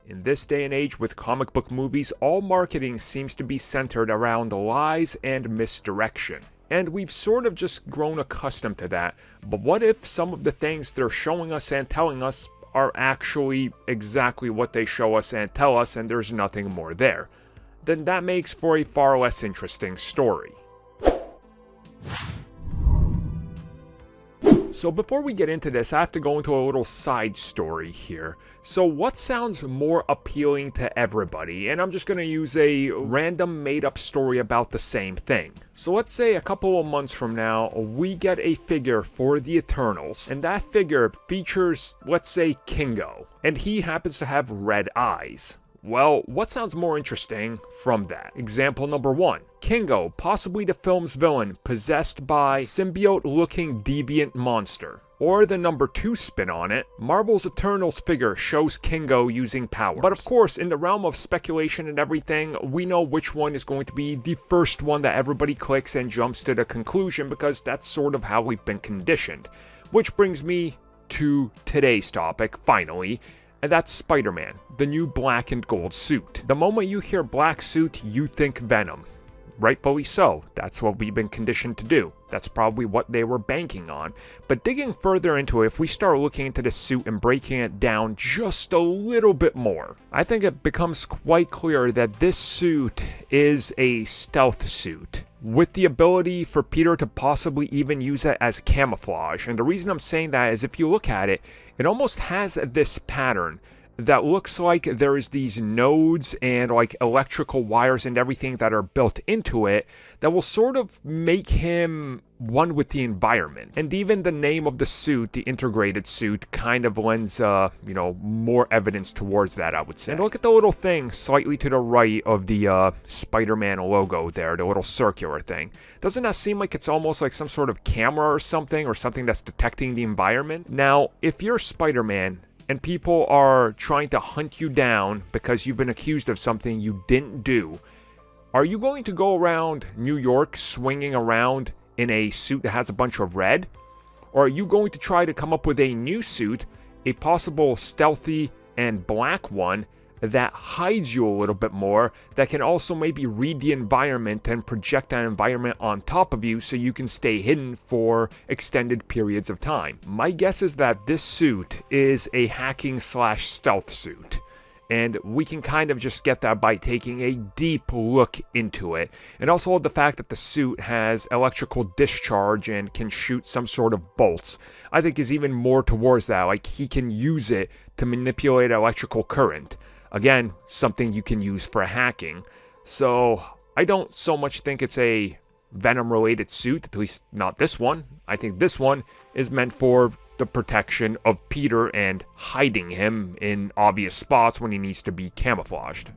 In this day and age with comic book movies, all marketing seems to be centered around lies and misdirection. And we've sort of just grown accustomed to that. But what if some of the things they're showing us and telling us are actually exactly what they show us and tell us, and there's nothing more there? Then that makes for a far less interesting story. So before we get into this, I have to go into a little side story here. So what sounds more appealing to everybody? And I'm just going to use a random made-up story about the same thing. So let's say a couple of months from now, we get a figure for the Eternals, and that figure features, let's say, Kingo, and he happens to have red eyes. Well, what sounds more interesting from that? Example number 1. Kingo, possibly the film's villain, possessed by symbiote-looking deviant monster. Or the number 2 spin on it, Marvel's Eternals figure shows Kingo using powers. But of course, in the realm of speculation and everything, we know which one is going to be the first one that everybody clicks and jumps to the conclusion, because that's sort of how we've been conditioned. Which brings me to today's topic, finally. And that's Spider-Man, the new black and gold suit. The moment you hear black suit, you think Venom. Rightfully so, that's what we've been conditioned to do. That's probably what they were banking on. But digging further into it, if we start looking into the suit and breaking it down just a little bit more, I think it becomes quite clear that this suit is a stealth suit, with the ability for Peter to possibly even use it as camouflage. And the reason I'm saying that is if you look at it, it almost has this pattern that looks like there is these nodes and like electrical wires and everything that are built into it that will sort of make him one with the environment. And even the name of the suit, the integrated suit, kind of lends, more evidence towards that, I would say. And look at the little thing slightly to the right of the Spider-Man logo there, the little circular thing. Doesn't that seem like it's almost like some sort of camera or something that's detecting the environment? Now, if you're Spider-Man, and people are trying to hunt you down because you've been accused of something you didn't do, are you going to go around New York swinging around in a suit that has a bunch of red? Or are you going to try to come up with a new suit, a possible stealthy and black one, that hides you a little bit more, that can also maybe read the environment and project that environment on top of you so you can stay hidden for extended periods of time? My guess is that this suit is a hacking/stealth suit. And we can kind of just get that by taking a deep look into it. And also the fact that the suit has electrical discharge and can shoot some sort of bolts, I think is even more towards that. Like, he can use it to manipulate electrical current. Again, something you can use for hacking. So I don't so much think it's a Venom-related suit, at least not this one. I think this one is meant for the protection of Peter and hiding him in obvious spots when he needs to be camouflaged.